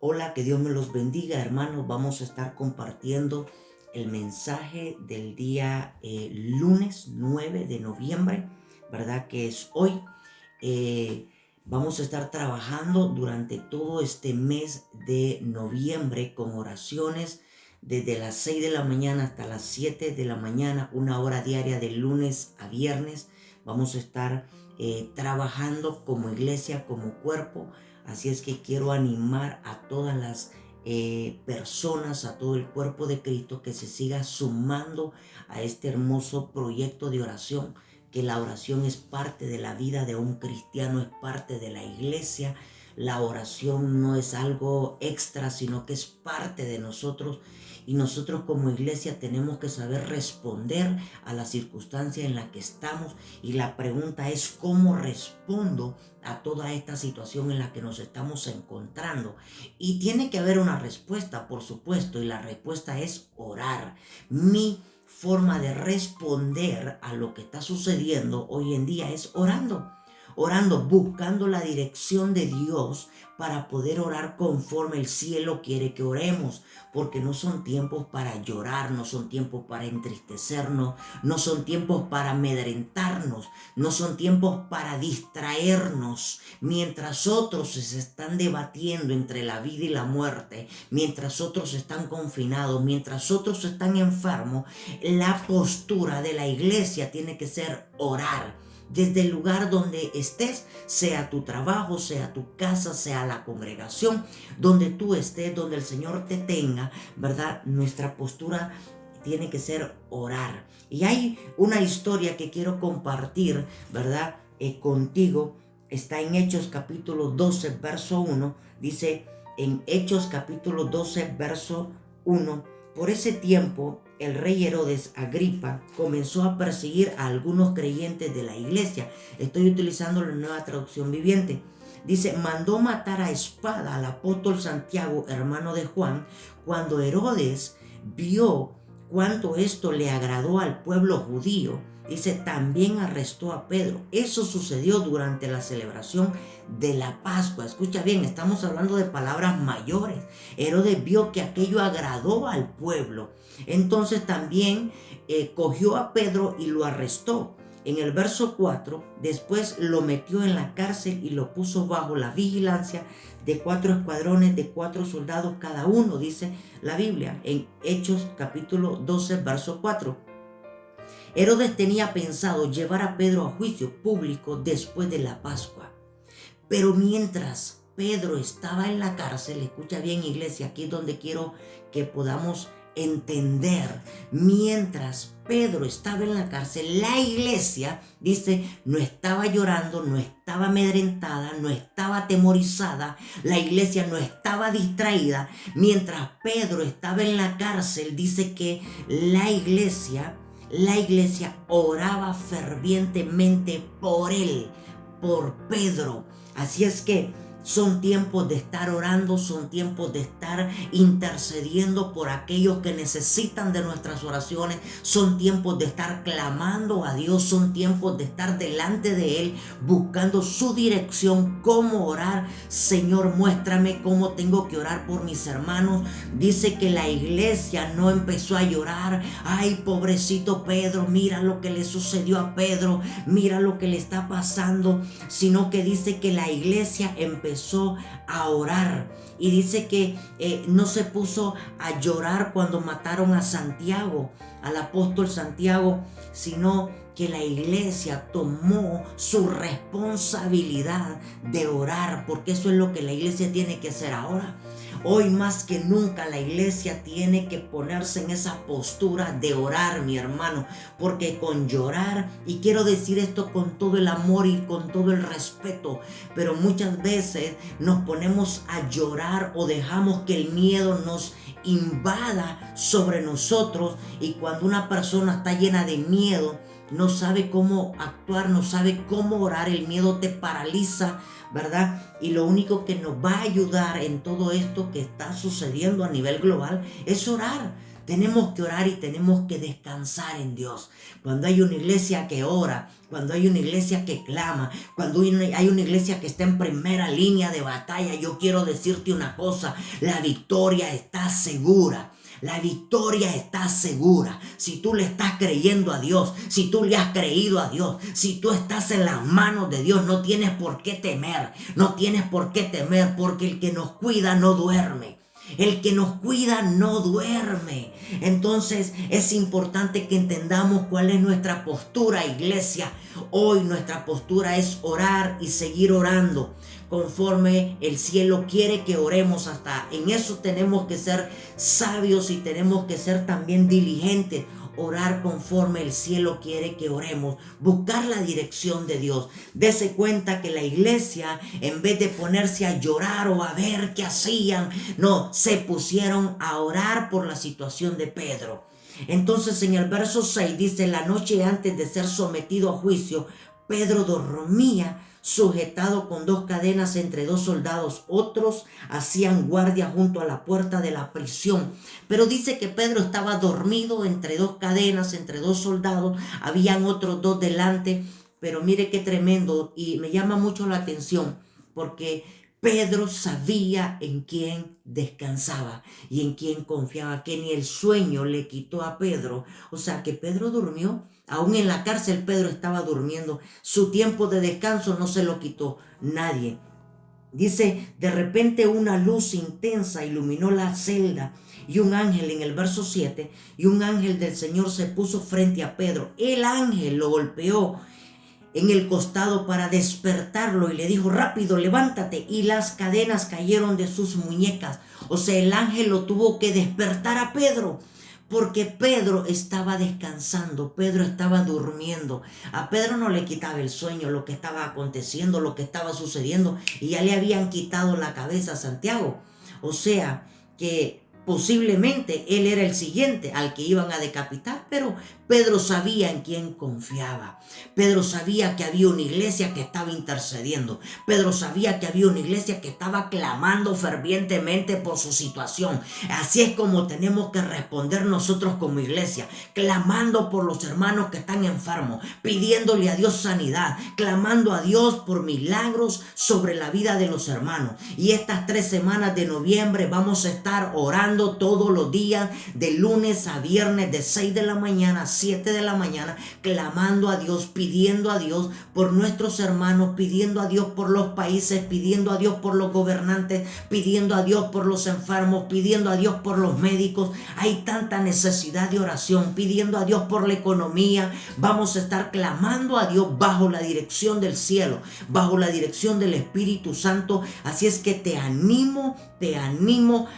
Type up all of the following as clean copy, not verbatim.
Hola, que Dios me los bendiga, hermanos. Vamos a estar compartiendo el mensaje del día lunes 9 de noviembre, ¿verdad? Que es hoy. Eh, Vamos a estar trabajando durante todo este mes de noviembre con oraciones desde las 6 de la mañana hasta las 7 de la mañana, una hora diaria de lunes a viernes. Vamos a estar trabajando como iglesia, como cuerpo. Así es que quiero animar a todas las personas, a todo el cuerpo de Cristo, que se siga sumando a este hermoso proyecto de oración, que la oración es parte de la vida de un cristiano, es parte de la iglesia. La oración no es algo extra, sino que es parte de nosotros, y nosotros como iglesia tenemos que saber responder a la circunstancia en la que estamos. Y la pregunta es: ¿cómo respondo a toda esta situación en la que nos estamos encontrando? Y tiene que haber una respuesta, por supuesto, y la respuesta es orar. Mi forma de responder a lo que está sucediendo hoy en día es orando, buscando la dirección de Dios para poder orar conforme el cielo quiere que oremos, porque no son tiempos para llorar, no son tiempos para entristecernos, no son tiempos para amedrentarnos, no son tiempos para distraernos. Mientras otros se están debatiendo entre la vida y la muerte, mientras otros están confinados, mientras otros están enfermos, la postura de la iglesia tiene que ser orar. Desde el lugar donde estés, sea tu trabajo, sea tu casa, sea la congregación, donde tú estés, donde el Señor te tenga, ¿verdad? Nuestra postura tiene que ser orar. Y hay una historia que quiero compartir, ¿verdad? Contigo. Está en Hechos capítulo 12, verso 1. Dice en Hechos capítulo 12, verso 1: por ese tiempo, el rey Herodes Agripa comenzó a perseguir a algunos creyentes de la iglesia. Estoy utilizando la Nueva Traducción Viviente. Dice: mandó matar a espada al apóstol Santiago, hermano de Juan. Cuando Herodes vio cuánto esto le agradó al pueblo judío, dice, también arrestó a Pedro. Eso sucedió durante la celebración de la Pascua. Escucha bien, estamos hablando de palabras mayores. Herodes vio que aquello agradó al pueblo. Entonces también cogió a Pedro y lo arrestó. En el verso 4, después lo metió en la cárcel y lo puso bajo la vigilancia de 4 escuadrones de 4 soldados cada uno, dice la Biblia, en Hechos capítulo 12, verso 4. Herodes tenía pensado llevar a Pedro a juicio público después de la Pascua. Pero mientras Pedro estaba en la cárcel, escucha bien, iglesia, aquí es donde quiero que podamos entender. Mientras Pedro estaba en la cárcel, la iglesia, dice, no estaba llorando, no estaba amedrentada, no estaba atemorizada, la iglesia no estaba distraída. Mientras Pedro estaba en la cárcel, dice que la iglesia oraba fervientemente por él, por Pedro. Así es que son tiempos de estar orando, son tiempos de estar intercediendo por aquellos que necesitan de nuestras oraciones, son tiempos de estar clamando a Dios, son tiempos de estar delante de Él, buscando su dirección, cómo orar. Señor, muéstrame cómo tengo que orar por mis hermanos. Dice que la iglesia no empezó a llorar: ay, pobrecito Pedro, mira lo que le sucedió a Pedro, mira lo que le está pasando, sino que dice que la iglesia empezó a orar. Y dice que no se puso a llorar cuando mataron a Santiago, al apóstol Santiago, sino que la iglesia tomó su responsabilidad de orar, porque eso es lo que la iglesia tiene que hacer ahora. Hoy más que nunca la iglesia tiene que ponerse en esa postura de orar, mi hermano, porque con llorar, y quiero decir esto con todo el amor y con todo el respeto, pero muchas veces nos ponemos a llorar o dejamos que el miedo nos invada sobre nosotros, y cuando una persona está llena de miedo, no sabe cómo actuar, no sabe cómo orar, el miedo te paraliza, ¿verdad? Y lo único que nos va a ayudar en todo esto que está sucediendo a nivel global es orar. Tenemos que orar y tenemos que descansar en Dios. Cuando hay una iglesia que ora, cuando hay una iglesia que clama, cuando hay una iglesia que está en primera línea de batalla, yo quiero decirte una cosa, la victoria está segura. La victoria está segura. Si tú le estás creyendo a Dios, si tú le has creído a Dios, si tú estás en las manos de Dios, no tienes por qué temer. No tienes por qué temer, porque el que nos cuida no duerme. El que nos cuida no duerme. Entonces es importante que entendamos cuál es nuestra postura, iglesia. Hoy nuestra postura es orar y seguir orando conforme el cielo quiere que oremos. Hasta en eso tenemos que ser sabios y tenemos que ser también diligentes. Orar conforme el cielo quiere que oremos, buscar la dirección de Dios. Dese cuenta que la iglesia, en vez de ponerse a llorar o a ver qué hacían, no, se pusieron a orar por la situación de Pedro. Entonces en el verso 6 dice: la noche antes de ser sometido a juicio, Pedro dormía sujetado con 2 cadenas entre 2 soldados. Otros hacían guardia junto a la puerta de la prisión. Pero dice que Pedro estaba dormido entre 2 cadenas, entre 2 soldados. Habían otros 2 delante. Pero mire qué tremendo, y me llama mucho la atención porque Pedro sabía en quién descansaba y en quién confiaba, que ni el sueño le quitó a Pedro. O sea, que Pedro durmió. Aún en la cárcel Pedro estaba durmiendo. Su tiempo de descanso no se lo quitó nadie. Dice: de repente una luz intensa iluminó la celda y un ángel, en el verso 7, y un ángel del Señor se puso frente a Pedro. El ángel lo golpeó en el costado para despertarlo y le dijo: rápido, levántate. Y las cadenas cayeron de sus muñecas. O sea, el ángel lo tuvo que despertar a Pedro, porque Pedro estaba descansando, Pedro estaba durmiendo. A Pedro no le quitaba el sueño, lo que estaba aconteciendo, lo que estaba sucediendo, y ya le habían quitado la cabeza a Santiago. O sea, que posiblemente él era el siguiente al que iban a decapitar, pero Pedro sabía en quién confiaba. Pedro sabía que había una iglesia que estaba intercediendo. Pedro sabía que había una iglesia que estaba clamando fervientemente por su situación. Así es como tenemos que responder nosotros como iglesia, clamando por los hermanos que están enfermos, pidiéndole a Dios sanidad, clamando a Dios por milagros sobre la vida de los hermanos. Y estas 3 semanas de noviembre vamos a estar orando todos los días, de lunes a viernes, de 6 de la mañana a 7 de la mañana, clamando a Dios, pidiendo a Dios por nuestros hermanos, pidiendo a Dios por los países, pidiendo a Dios por los gobernantes, pidiendo a Dios por los enfermos, pidiendo a Dios por los médicos. Hay tanta necesidad de oración, pidiendo a Dios por la economía. Vamos a estar clamando a Dios bajo la dirección del cielo, bajo la dirección del Espíritu Santo. Así es que te animo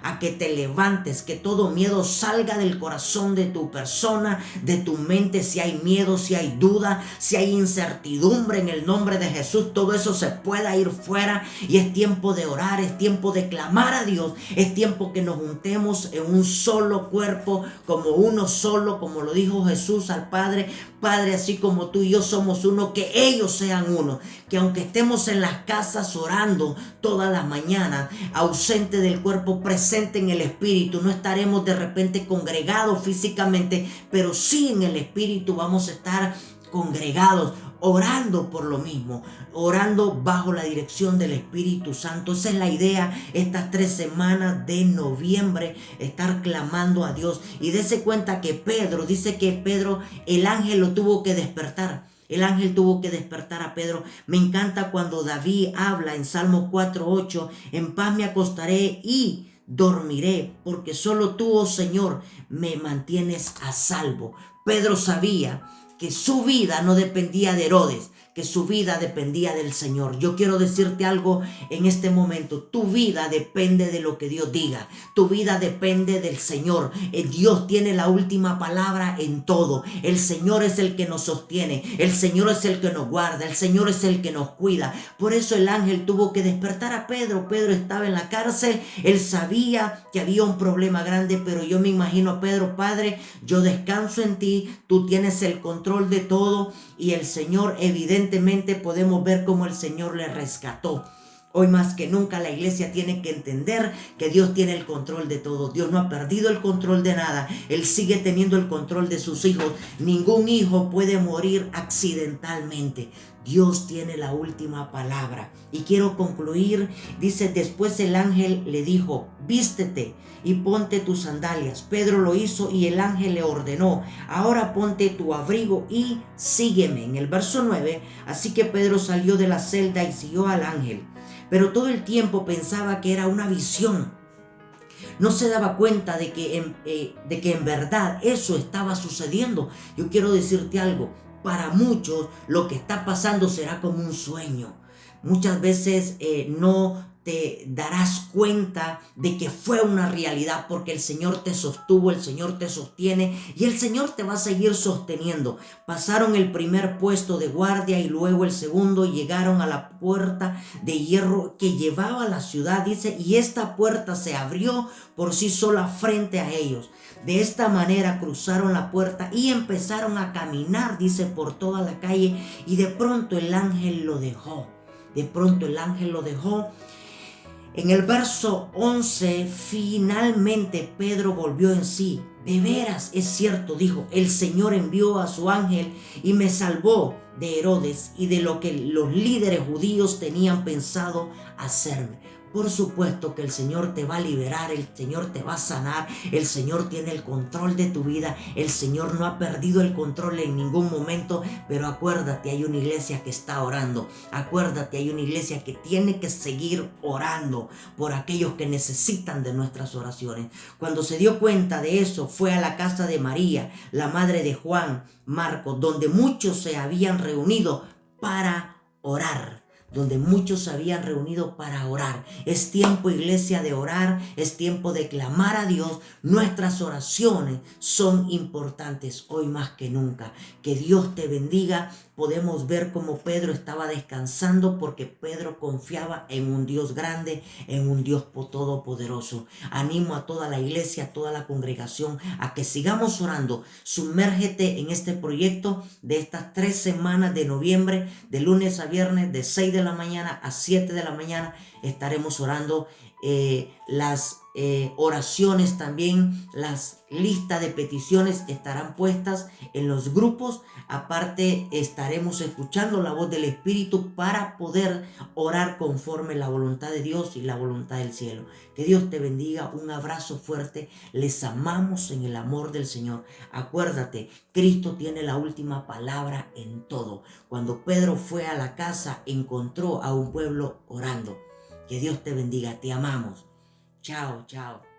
a que te levantes, que todo miedo salga del corazón de tu persona, de tu mente. Si hay miedo, si hay duda, si hay incertidumbre, en el nombre de Jesús, todo eso se pueda ir fuera. Y es tiempo de orar, es tiempo de clamar a Dios, es tiempo que nos juntemos en un solo cuerpo, como uno solo, como lo dijo Jesús al Padre: Padre, así como tú y yo somos uno, que ellos sean uno. Que aunque estemos en las casas orando todas las mañanas, ausente del cuerpo, presente en el espíritu, no estaremos de repente congregados físicamente, pero sí en el espíritu vamos a estar congregados, orando por lo mismo, orando bajo la dirección del Espíritu Santo. Esa es la idea, estas 3 semanas de noviembre, estar clamando a Dios. Y dése cuenta que Pedro, dice que Pedro, el ángel lo tuvo que despertar. El ángel tuvo que despertar a Pedro. Me encanta cuando David habla en Salmo 4:8: en paz me acostaré y dormiré, porque solo tú, oh Señor, me mantienes a salvo. Pedro sabía que su vida no dependía de Herodes, que su vida dependía del Señor. Yo quiero decirte algo en este momento: tu vida depende de lo que Dios diga, tu vida depende del Señor. Dios tiene la última palabra en todo. El Señor es el que nos sostiene, el Señor es el que nos guarda, el Señor es el que nos cuida. Por eso el ángel tuvo que despertar a Pedro. Pedro estaba en la cárcel, él sabía que había un problema grande, pero yo me imagino a Pedro: Padre, yo descanso en ti, tú tienes el control de todo. Y el Señor, evidentemente podemos ver cómo el Señor le rescató. Hoy más que nunca la iglesia tiene que entender que Dios tiene el control de todo. Dios no ha perdido el control de nada. Él sigue teniendo el control de sus hijos. Ningún hijo puede morir accidentalmente. Dios tiene la última palabra. Y quiero concluir. Dice, después el ángel le dijo, vístete y ponte tus sandalias. Pedro lo hizo y el ángel le ordenó, ahora ponte tu abrigo y sígueme. En el verso 9, así que Pedro salió de la celda y siguió al ángel. Pero todo el tiempo pensaba que era una visión. No se daba cuenta de que en verdad eso estaba sucediendo. Yo quiero decirte algo. Para muchos lo que está pasando será como un sueño. Muchas veces no te darás cuenta de que fue una realidad porque el Señor te sostuvo, el Señor te sostiene y el Señor te va a seguir sosteniendo. Pasaron el primer puesto de guardia y luego el segundo y llegaron a la puerta de hierro que llevaba a la ciudad, dice, y esta puerta se abrió por sí sola frente a ellos. De esta manera cruzaron la puerta y empezaron a caminar, dice, por toda la calle y de pronto el ángel lo dejó. De pronto el ángel lo dejó. En el verso 11, finalmente Pedro volvió en sí. De veras, es cierto, dijo, el Señor envió a su ángel y me salvó de Herodes y de lo que los líderes judíos tenían pensado hacerme. Por supuesto que el Señor te va a liberar, el Señor te va a sanar, el Señor tiene el control de tu vida, el Señor no ha perdido el control en ningún momento, pero acuérdate, hay una iglesia que está orando, acuérdate, hay una iglesia que tiene que seguir orando por aquellos que necesitan de nuestras oraciones. Cuando se dio cuenta de eso, fue a la casa de María, la madre de Juan, Marcos, donde muchos se habían reunido para orar. Es tiempo, iglesia, de orar, es tiempo de clamar a Dios. Nuestras oraciones son importantes hoy más que nunca. Que Dios te bendiga. Podemos ver cómo Pedro estaba descansando porque Pedro confiaba en un Dios grande, en un Dios todopoderoso. Animo a toda la iglesia, a toda la congregación a que sigamos orando. Sumérgete en este proyecto de estas 3 semanas de noviembre, de lunes a viernes, de 6 de la mañana a 7 de la mañana. Estaremos orando las oraciones también, las listas de peticiones estarán puestas en los grupos. Aparte, estaremos escuchando la voz del Espíritu para poder orar conforme la voluntad de Dios y la voluntad del cielo. Que Dios te bendiga, un abrazo fuerte, les amamos en el amor del Señor. Acuérdate, Cristo tiene la última palabra en todo. Cuando Pedro fue a la casa, encontró a un pueblo orando. Que Dios te bendiga, te amamos. Chao, chao.